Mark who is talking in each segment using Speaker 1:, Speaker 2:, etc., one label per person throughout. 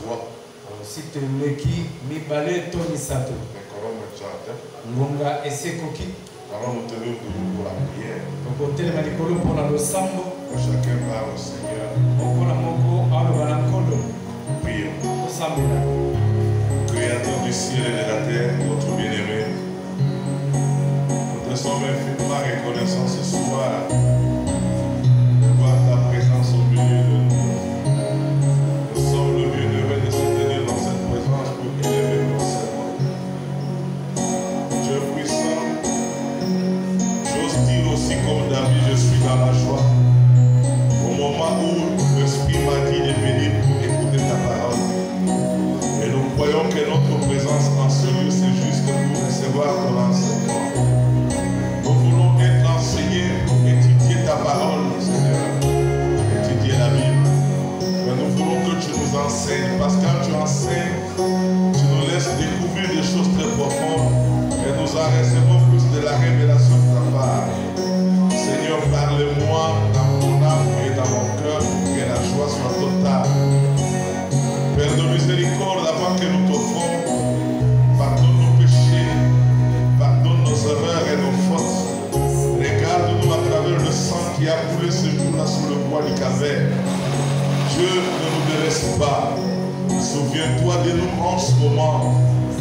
Speaker 1: voix.
Speaker 2: Si tu me qui mi balé Tony Sato. Ngonga esekoki.
Speaker 1: Allons nous tenir debout pour la prière. Chacun parle au Seigneur. Prions. Créateur du ciel et de la terre, notre bien-aimé, nous te sommes infiniment reconnaissants ce soir de voir ta présence au milieu de nous. Nous sommes le bienheureux de se tenir dans cette présence pour élever nos serments. Dieu puissant, j'ose dire aussi comme David, je suis dans la joie. Au moment où l'Esprit m'a dit de venir pour écouter ta parole. Et nous croyons que notre présence en ce lieu, c'est juste pour recevoir ton enseignement. Nous voulons être enseignés pour étudier ta parole, Seigneur, étudier la Bible. Mais nous voulons que tu nous enseignes, parce que quand tu enseignes, tu nous laisses découvrir des choses très profondes et nous en recevons plus de la révélation de ta part. Seigneur, parle-moi dans mon âme et dans mon cœur pour que la joie soit totale. Père de miséricorde, avant que nous t'offrons, pardonne nos péchés, pardonne nos erreurs et nos fautes. Regarde-nous à travers le sang qui a coulé ce jour-là sous le bois du calvaire. Dieu, ne nous délaisse pas. Souviens-toi de nous en ce moment.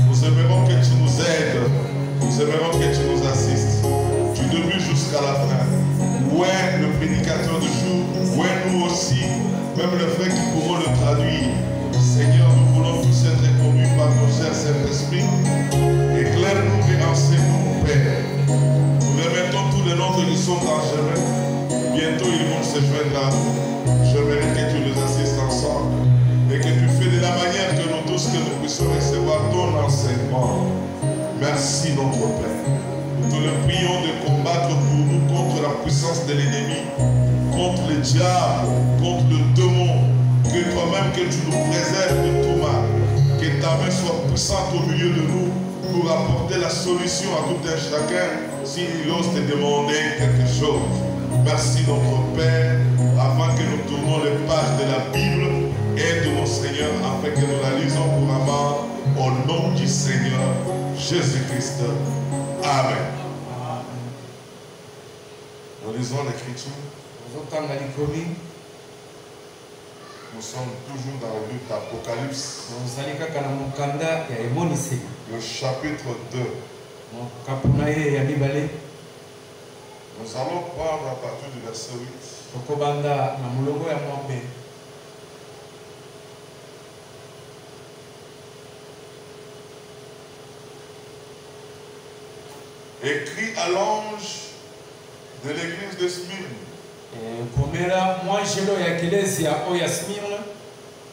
Speaker 1: Nous aimerons que tu nous aides. Nous aimerons que tu nous assistes. Du début jusqu'à la fin. Où est le prédicateur du jour? Où est nous aussi? Même les frères qui pourront le traduire. Seigneur, nous voulons tous être conduits par ton cher Saint-Esprit. Éclaire-nous et enseigne-nous, Père. Nous remettons tous les nôtres qui sont en chemin. Bientôt, ils vont se joindre à nous. J'aimerais que tu nous assistes ensemble et que tu fais de la manière que nous tous, que nous puissions recevoir ton enseignement. Merci, notre Père. Nous te le prions de combattre pour nous contre la puissance de l'ennemi, contre le diable, contre le démon. Que toi-même, que tu nous préserves de tout mal. Que ta main soit puissante au milieu de nous pour apporter la solution à tout un chacun s'il ose te demander quelque chose. Merci notre Père, avant que nous tournons les pages de la Bible, aide-nous Seigneur afin que nous la lisons couramment au nom du Seigneur Jésus-Christ. Amen. Nous lisons l'Écriture. Nous sommes toujours dans le livre d'Apocalypse. Le chapitre 2. Nous allons prendre à partir du verset 8. Écrit à l'ange de l'église de Smyrne.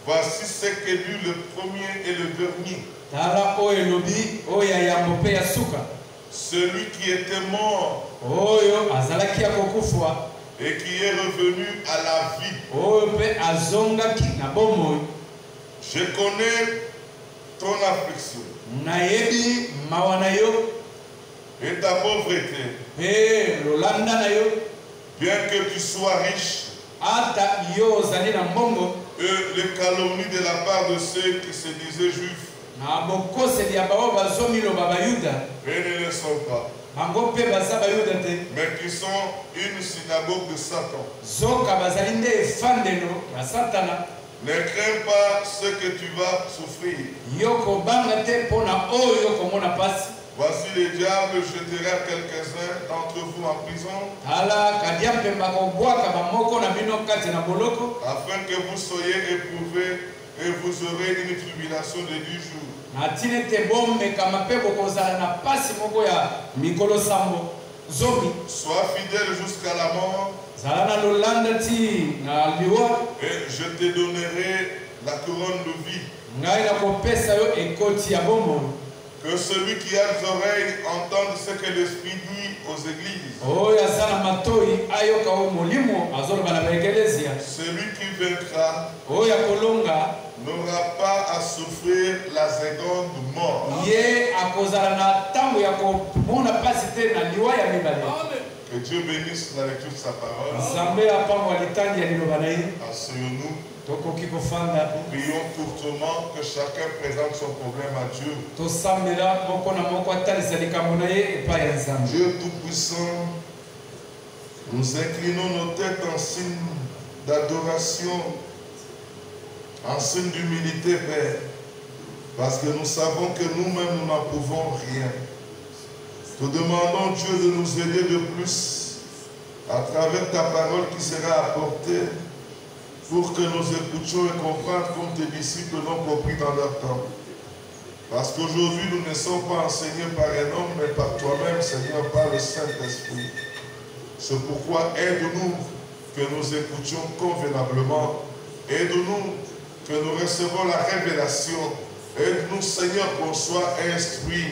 Speaker 1: Voici ce que dit le premier et le dernier. Celui qui était mort et qui est revenu à la vie. Je connais ton affliction et ta pauvreté. Bien que tu sois riche, et les calomnies de la part de ceux qui se disaient juifs, et ne le sont pas, mais qui sont une synagogue de Satan. Ne crains pas ce que tu vas souffrir. Voici le diable jettera quelques-uns d'entre vous en prison, afin que vous soyez éprouvés et vous aurez une tribulation de 10 jours. Sois fidèle jusqu'à la mort, et je te donnerai la couronne de vie. Que celui qui a les oreilles entende ce que l'Esprit dit aux églises. Celui qui vaincra n'aura pas à souffrir la seconde mort. Que Que Dieu bénisse la lecture de sa parole. Asseyons-nous. Prions courtement que chacun présente son problème à Dieu. Dieu Tout-Puissant, nous inclinons nos têtes en signe d'adoration, en signe d'humilité, Père, parce que nous savons que nous-mêmes, nous n'en pouvons rien. Te demandons, Dieu, de nous aider de plus à travers ta parole qui sera apportée pour que nous écoutions et comprenions comme tes disciples l'ont compris dans leur temps. Parce qu'aujourd'hui, nous ne sommes pas enseignés par un homme, mais par toi-même, Seigneur, par le Saint-Esprit. C'est pourquoi aide-nous que nous écoutions convenablement. Aide-nous que nous recevons la révélation. Aide-nous, Seigneur, qu'on soit instruits.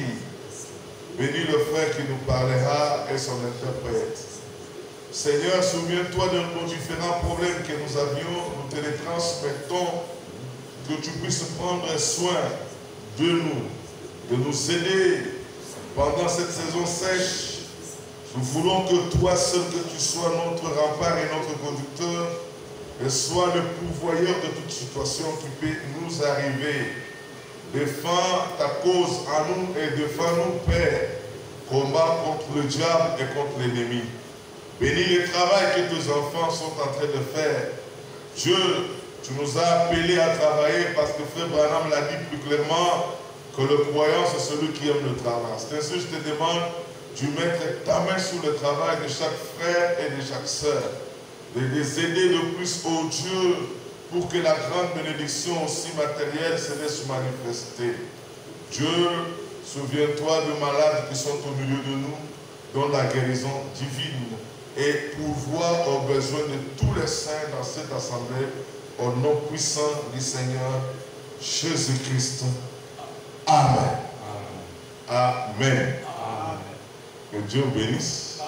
Speaker 1: Bénis le frère qui nous parlera et son interprète. Seigneur, souviens-toi de nos différents problèmes que nous avions. Nous te les transmettons. Que tu puisses prendre soin de nous aider pendant cette saison sèche. Nous voulons que toi seul, que tu sois notre rempart et notre conducteur, et sois le pourvoyeur de toute situation qui peut nous arriver. Défends ta cause à nous et défends-nous, Père. Combat contre le diable et contre l'ennemi. Bénis le travail que tes enfants sont en train de faire. Dieu, tu nous as appelés à travailler parce que Frère Branham l'a dit plus clairement que le croyant, c'est celui qui aime le travail. C'est ainsi que je te demande de mettre ta main sur le travail de chaque frère et de chaque sœur. De les aider le plus, oh Dieu, pour que la grande bénédiction aussi matérielle se laisse manifester. Dieu, souviens-toi de malades qui sont au milieu de nous, dont la guérison divine, et pourvois aux besoins de tous les saints dans cette assemblée, au nom puissant du Seigneur Jésus-Christ. Amen. Amen. Que Dieu bénisse.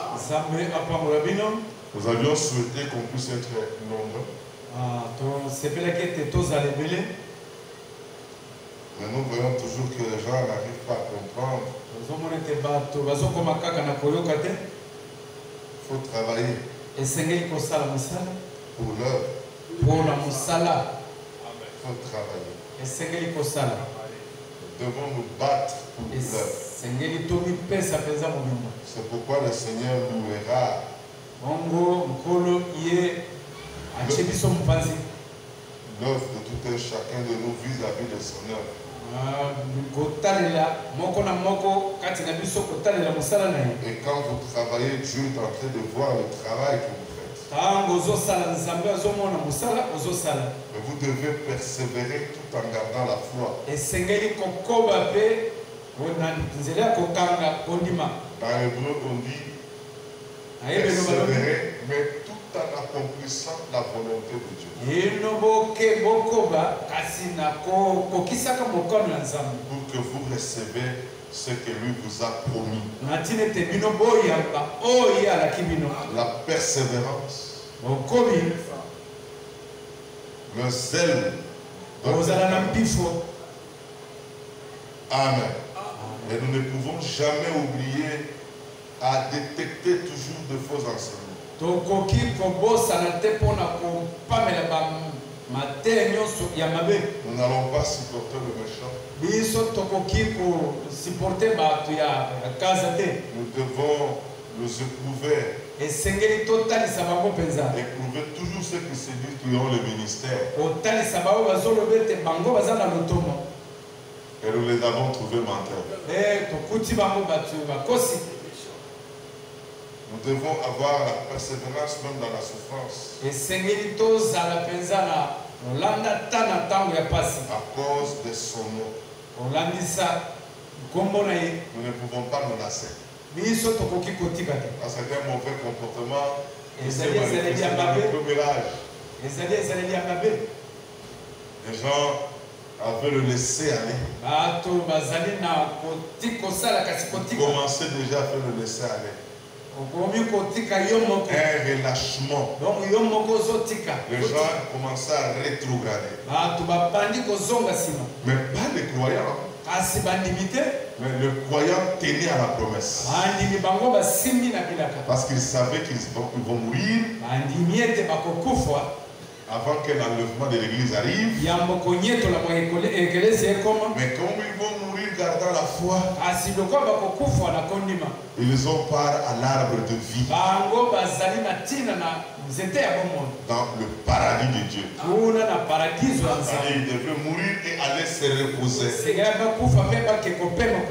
Speaker 1: Nous avions souhaité qu'on puisse être nombreux. Mais nous voyons toujours que les gens n'arrivent pas à comprendre. Il faut travailler pour l'œuvre. Il faut travailler. Nous devons nous battre pour l'œuvre. C'est pourquoi le Seigneur louera l'œuvre de tout un chacun de nous vis-à-vis de son œuvre. Et quand vous travaillez, Dieu est en train de voir le travail que vous faites. Mais vous devez persévérer tout en gardant la foi. Dans l'hébreu, on dit persévérer, mais tout en accomplissant la volonté de Dieu. Pour que vous recevez ce que lui vous a promis. La persévérance, le zèle. Amen. Et nous ne pouvons jamais oublier à détecter toujours de faux enseignements. Nous n'allons pas supporter le méchant. Nous devons nous éprouver. Éprouver toujours ceux qui se disent qu'ils ont le ministère. Et nous les avons trouvés menteurs. Nous devons avoir la persévérance même dans la souffrance. À cause de son nom. Nous ne pouvons pas nous lasser. Parce que c'est un mauvais comportement. C'est le premier âge. Les gens avaient le laisser aller. Commencez déjà à faire le laisser aller. un relâchement. Les gens commencent à rétrograder. Mais pas les croyants. Mais le croyant tenait à la promesse. Parce qu'il savait qu'ils vont mourir avant que l'enlèvement de l'église arrive. Mais comme ils vont mourir gardant la foi, ils ont part à l'arbre de vie dans le paradis de Dieu. Ils devaient mourir et aller se reposer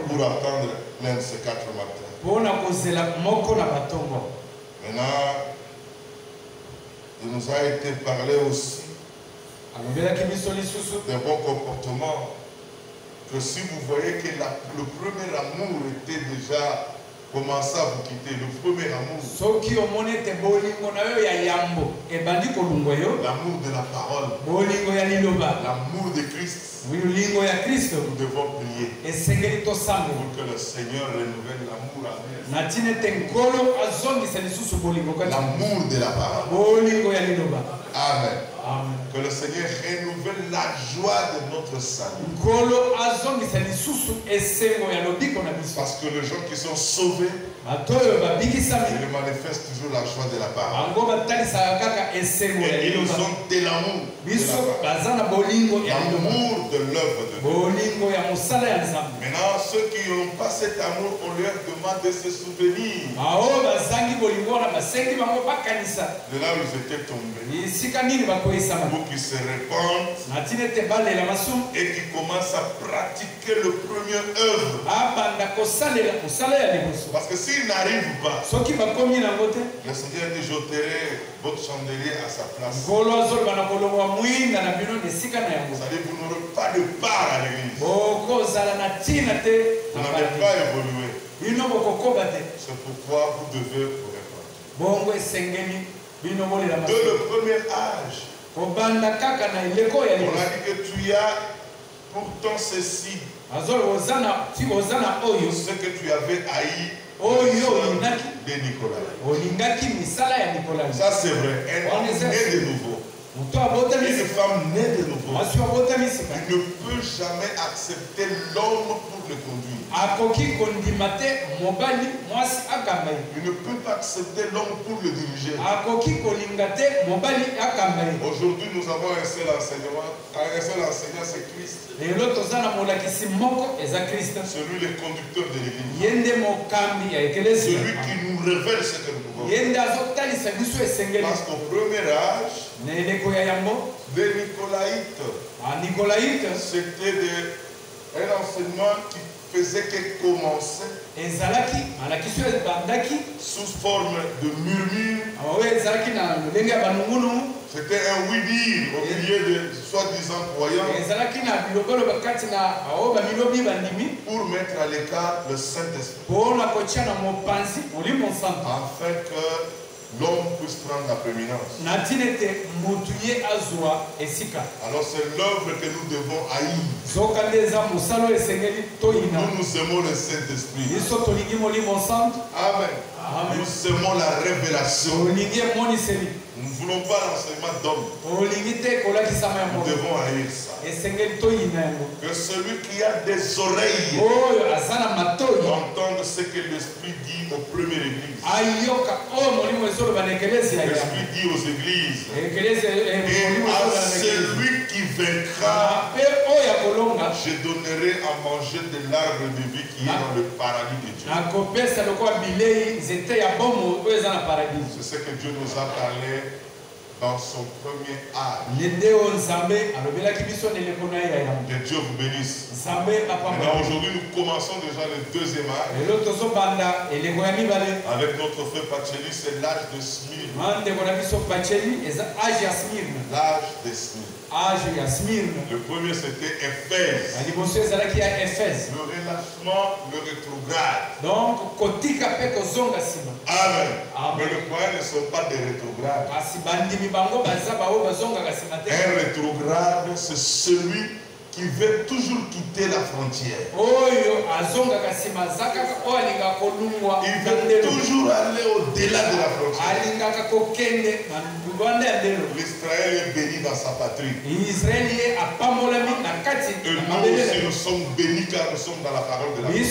Speaker 1: pour attendre l'un de ces 4 matins. Maintenant, il nous a été parlé aussi d'un bon comportement. Que si vous voyez que le premier amour était déjà commencé à vous quitter, le premier amour, l'amour de la parole, l'amour de Christ, nous devons prier pour que le Seigneur renouvelle l'amour en nous. L'amour de la parole. Amen. Que le Seigneur renouvelle la joie de notre salut. Parce que les gens qui sont sauvés, ils manifestent toujours la joie de la parole. Et ils ont de l'amour. L'amour de l'œuvre de Dieu. Maintenant, ceux qui n'ont pas cet amour, on leur demande de se souvenir de là où ils étaient tombés. Pour qu'ils se répandent et qui commencent à pratiquer le premier œuvre. Parce que s'ils n'arrivent pas, le Seigneur dit: j'ôterai votre chandelier à sa place. Vous n'aurez pas de part à l'église. Vous n'avez pas évolué. C'est pourquoi vous devez vous répandre. De le premier âge, on a dit que tu as pourtant ceci, ce que tu avais haï de Nicolas. Ça c'est vrai, un homme né de nouveau, une femme née de nouveau, il ne peut jamais accepter l'homme pour le conduire. Il ne peut pas accepter l'homme pour le diriger. Aujourd'hui, nous avons un seul enseignement. Un seul enseignant, c'est Christ. Celui le conducteur de l'église. Celui qui nous révèle ce que nous pouvons faire. Parce qu'au premier âge, les Nicolaïtes, c'était un enseignement qui faisait que commencer sous forme de murmure. C'était un oui-dire au milieu de soi-disant croyants pour mettre à l'écart le Saint-Esprit, afin que l'homme puisse prendre la prééminence. Alors c'est l'œuvre que nous devons haïr. Nous aimons le Saint-Esprit. Amen. Nous aimons la révélation. Nous ne voulons pas l'enseignement d'homme. Nous devons haïr ça. Que celui qui a des oreilles entende ce que l'Esprit dit aux premières églises. L'Esprit dit aux églises. Et à celui qui vaincra, je donnerai à manger de l'arbre de vie qui est dans le paradis de Dieu. C'est ce que Dieu nous a parlé dans son premier âge. Que Dieu vous bénisse. Maintenant, aujourd'hui, nous commençons déjà le deuxième âge. Avec notre frère Pacheli, c'est l'âge de Smyrne. L'âge de Smyrne. Le premier, c'était Éphèse. Le relâchement, le rétrograde. Amen. Mais les croyants ne sont pas des rétrogrades. Un rétrograde, c'est celui qui veut toujours quitter la frontière. Il veut toujours aller au-delà de la frontière. L'Israël est béni dans sa patrie. Et nous aussi, nous sommes bénis car nous sommes dans la parole de la patrie.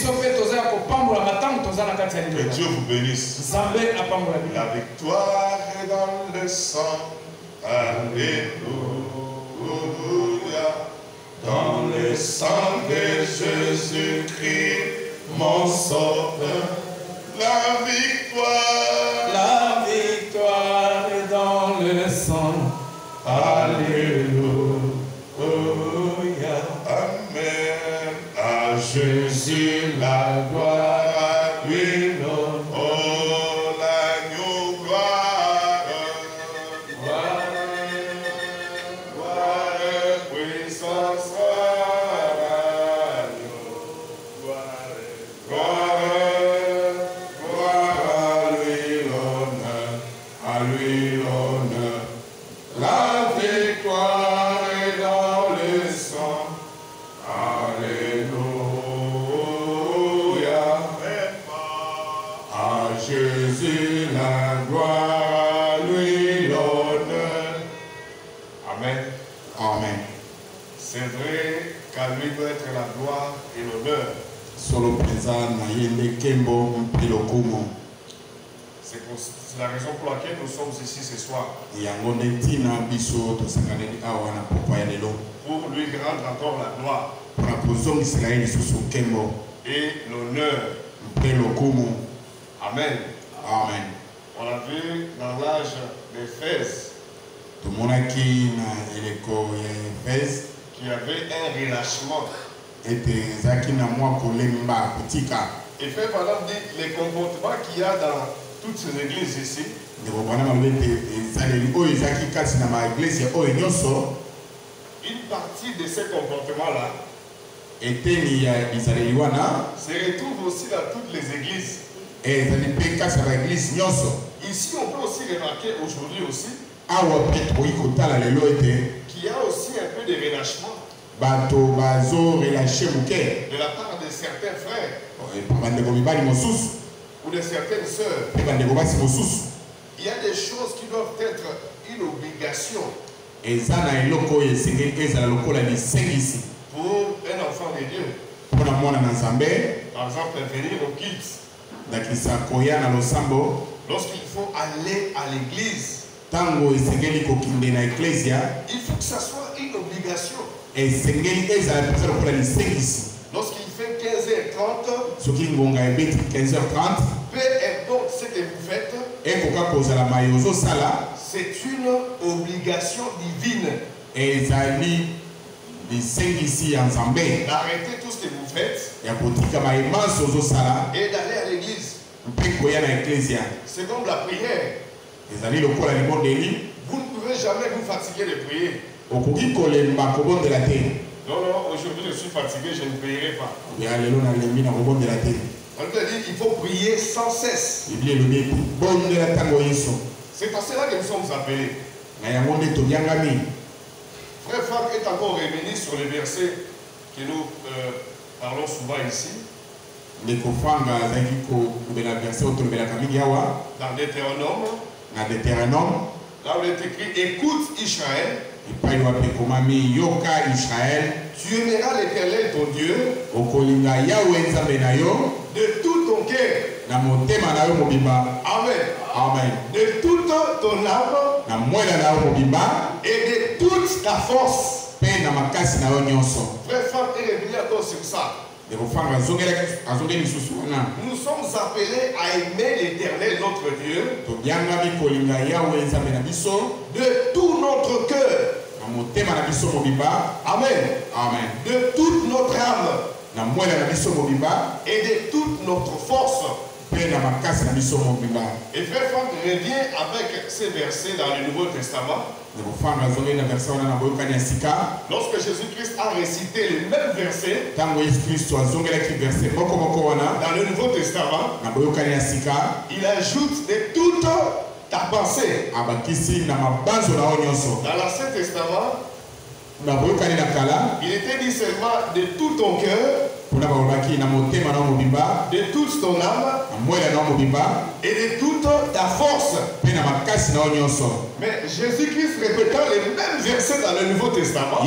Speaker 1: Que Dieu vous bénisse. La victoire est dans le sang. Alléluia. Dans le sang de Jésus-Christ, mon sauveur, la victoire
Speaker 2: est dans le sang. Alléluia.
Speaker 1: Amen. À Jésus la gloire, à lui l'honneur. Oh, l'agneau gloire. Gloire, puissance. C'est vrai qu'à lui doit être la gloire et l'honneur. C'est la raison pour laquelle nous sommes ici ce soir. Pour lui rendre encore la gloire et l'honneur. Amen.
Speaker 2: Amen.
Speaker 1: On a vu dans l'âge d'Éphèse qu'il y avait un relâchement.
Speaker 2: Et
Speaker 1: fait pendant les comportements qu'il y a dans toutes ces églises ici. Une partie de ces comportements-là se retrouve aussi dans toutes les églises. Ici, on peut aussi remarquer aujourd'hui aussi qu'il y a aussi un peu de relâchement de la part de certains frères ou de certaines sœurs. Il y a des choses qui doivent être une obligation pour un enfant de Dieu. Par exemple, venir au kids. Lorsqu'il faut aller à l'église, il faut que ça soit une obligation. Lorsqu'il fait 15h30, peu importe ce que vous faites, c'est une obligation divine. D'arrêter tout ce que vous faites et d'aller à l'église. C'est comme la prière. Vous ne pouvez jamais vous fatiguer de prier. Non, aujourd'hui je suis fatigué, je ne prierai pas. On te dit qu'il faut prier sans cesse. C'est à cela que nous sommes appelés. Frère Franck est encore revenu sur les versets que nous parlons souvent ici. Dans Deutéronome, là où il est écrit, écoute Israël, tu aimeras l'Éternel ton Dieu de tout ton cœur. Amen.
Speaker 2: Amen.
Speaker 1: De toute ton âme et de toute ta force. Frère Franck est revenu encore sur ça. Nous sommes appelés à aimer l'Éternel notre Dieu de tout notre cœur. Amen.
Speaker 2: Amen.
Speaker 1: De toute notre âme et de toute notre force. Et frère Franck revient avec ces versets dans le Nouveau Testament. Lorsque Jésus-Christ a récité les mêmes versets dans le Nouveau Testament, il ajoute de toute ta pensée. Dans l'Ancien Testament, Il était dit seulement de tout ton cœur, de toute ton âme et de toute ta force. Mais Jésus-Christ répétant les mêmes versets dans le Nouveau Testament,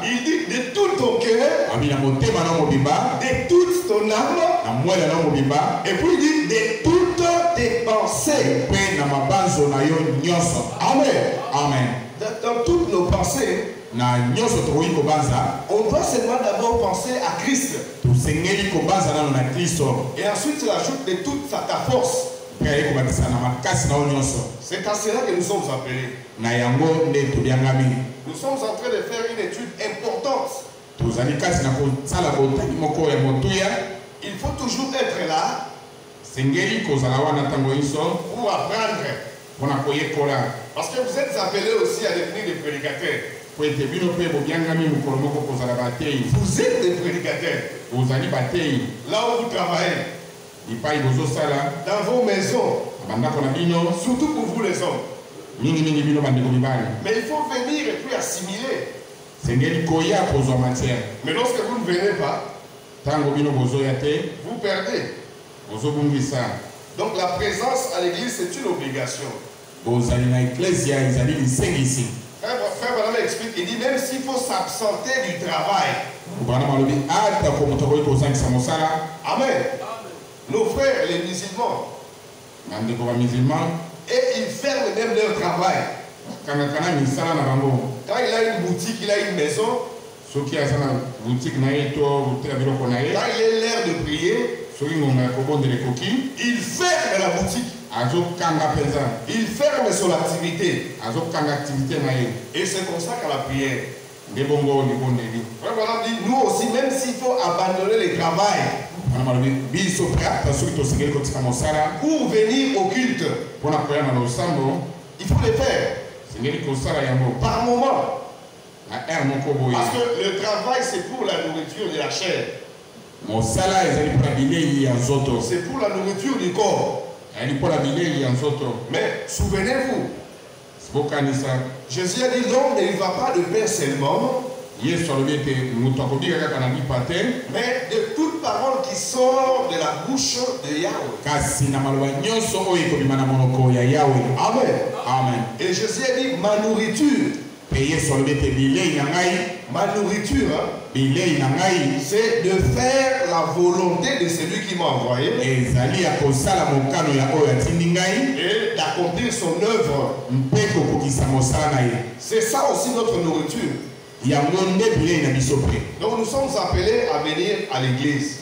Speaker 1: il dit de tout ton cœur, de toute ton âme, et puis il dit de toutes tes pensées. Amen.
Speaker 2: Amen.
Speaker 1: Dans toutes nos pensées, on doit seulement d'abord penser à Christ. Et ensuite, tu ajoutes de toute ta force. C'est à cela que nous sommes appelés. Nous sommes en train de faire une étude importante. Il faut toujours être là pour apprendre. Parce que vous êtes appelés aussi à devenir des prédicateurs. Vous êtes des prédicateurs. Là où vous travaillez, dans vos maisons, surtout pour vous les hommes. Mais il faut venir et puis assimiler. Mais lorsque vous ne venez pas, vous perdez. Donc la présence à l'église, c'est une obligation. Frère Branham explique, il dit même s'il faut s'absenter du travail. Amen. Nos frères, les musulmans, et ils ferment même leur travail. Quand il a une boutique, il a une maison. Quand il est l'heure de prier, il ferme la boutique. Il ferme son activité. Et c'est comme ça qu'à la prière. Nous aussi, même s'il faut abandonner le travail pour venir au culte, il faut le faire par moment. Parce que le travail, c'est pour la nourriture de la chair. C'est pour la nourriture du corps. Mais souvenez-vous, Jésus a dit l'homme ne va pas de pain seulement, mais de toute parole qui sort de la bouche de Yahweh. Amen.
Speaker 2: Amen.
Speaker 1: Et Jésus a dit ma nourriture. Ma nourriture, c'est de faire la volonté de celui qui m'a envoyé et d'accomplir son œuvre. C'est ça aussi notre nourriture. Donc nous sommes appelés à venir à l'église.